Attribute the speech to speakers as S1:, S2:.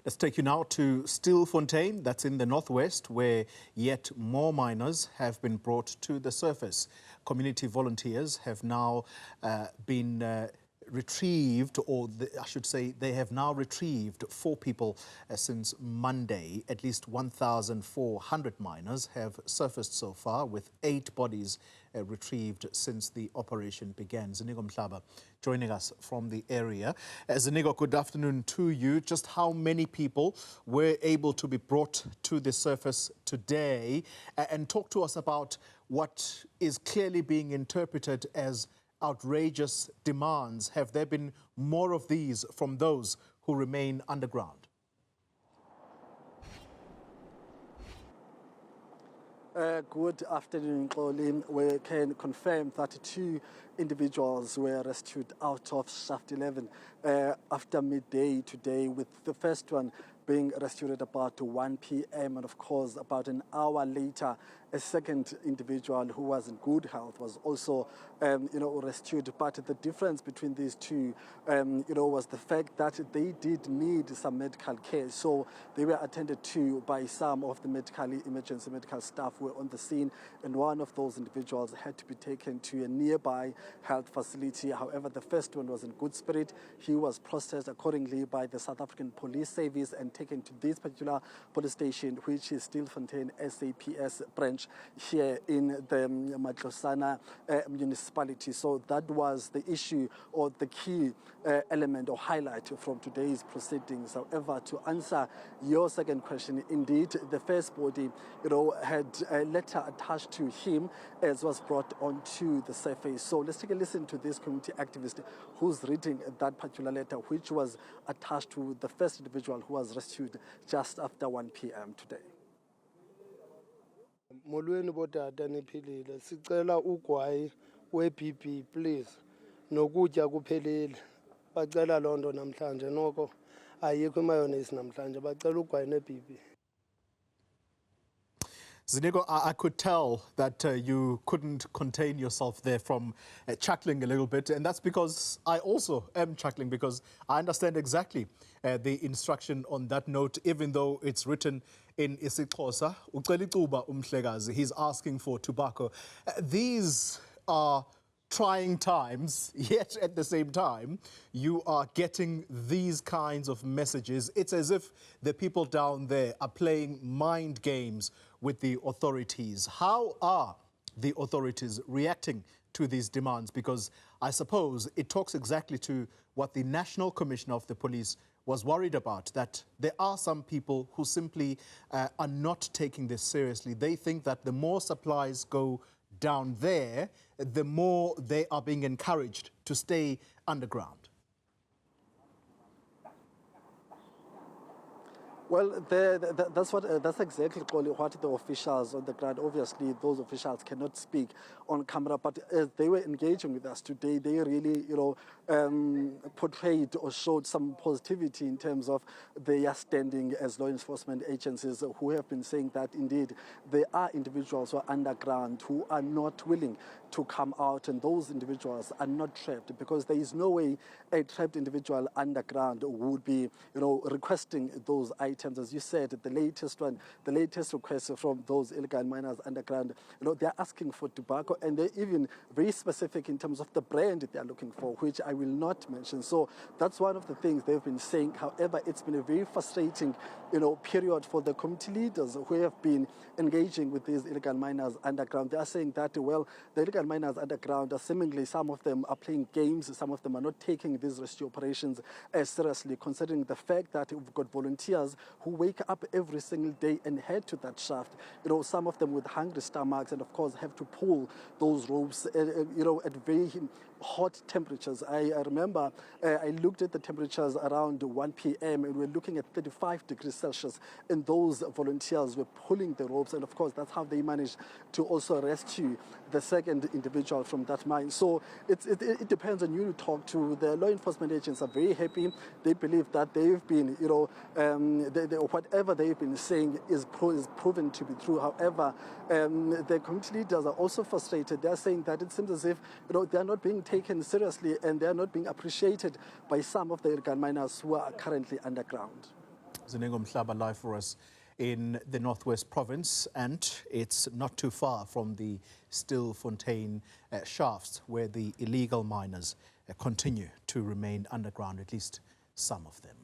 S1: Let's take you now to Stilfontein, that's in the northwest, where yet more miners have been brought to the surface. Community volunteers have now been retrieved, or I should say they have now retrieved 4 people since Monday. At least 1,400 miners have surfaced so far, with 8 bodies retrieved since the operation began. Ziniko Mhlaba joining us from the area. Ziniko, good afternoon to you. Just how many people were able to be brought to the surface today? And talk to us about what is clearly being interpreted as outrageous demands. Have there been more of these from those who remain underground?
S2: Good afternoon, Colin. We can confirm that 2 individuals were rescued out of Shaft 11 after midday today, with the first one being rescued at about 1 p.m. and of course about an hour later a second individual who was in good health was also rescued. But the difference between these 2 was the fact that they did need some medical care, so they were attended to by some of the emergency medical staff who were on the scene, and one of those individuals had to be taken to a nearby health facility. However, the first one was in good spirit. He was processed accordingly by the South African Police Service and taken to this particular police station, which is Stilfontein SAPS branch here in the Matlosana municipality. So that was the issue, or the key element or highlight from today's proceedings. However, to answer your second question, indeed, the first body, had a letter attached to him as was brought onto the surface. So let's take a listen to this community activist who's reading that particular letter, which was attached to the first individual who was rescued just after 1 p.m. today.
S3: Molweni bodata niphilile, sicela ugwayi we-BP please, nokutya kuphelile. Bacela loo nto namhlanje, noko ayikho imayonnaise namhlanje, bacela ugwayi ne-BP.
S1: Ziniko, I could tell that you couldn't contain yourself there from chuckling a little bit, and that's because I also am chuckling, because I understand exactly the instruction on that note, even though it's written in isiXhosa. Ucela icuba umhlekazi, he's asking for tobacco. These are trying times, yet at the same time, you are getting these kinds of messages. It's as if the people down there are playing mind games with the authorities. How are the authorities reacting to these demands? Because I suppose it talks exactly to what the National Commissioner of the Police was worried about, that there are some people who simply are not taking this seriously. They think that the more supplies go down there, the more they are being encouraged to stay underground.
S2: Well, that's exactly what the officials on the ground, obviously those officials cannot speak on camera, but as they were engaging with us today, they really, portrayed or showed some positivity in terms of their standing as law enforcement agencies, who have been saying that indeed there are individuals who are underground who are not willing to come out, and those individuals are not trapped, because there is no way a trapped individual underground would be, requesting those items. As you said, the latest request from those illegal miners underground, they're asking for tobacco, and they're even very specific in terms of the brand they're looking for, which I will not mention. So that's one of the things they've been saying. However, it's been a very frustrating, period for the community leaders who have been engaging with these illegal miners underground. They are saying that, well, the illegal miners underground are seemingly, some of them are playing games, some of them are not taking these rescue operations as seriously, considering the fact that we've got volunteers who wake up every single day and head to that shaft, some of them with hungry stomachs, and of course have to pull those ropes, at very hot temperatures. I remember I looked at the temperatures around 1 p.m. and we're looking at 35 degrees Celsius, and those volunteers were pulling the ropes, and of course that's how they managed to also rescue the second individual from that mine. So it depends on you to talk to. The law enforcement agents are very happy. They believe that they've been, whatever they've been saying is proven to be true. However, the community leaders are also frustrated. They're saying that it seems as if they're not being taken seriously, and they're not being appreciated by some of the illegal miners who are currently underground.
S1: Ziniko Mhlaba live for us in the Northwest Province, and it's not too far from the Stilfontein shafts where the illegal miners continue to remain underground, at least some of them.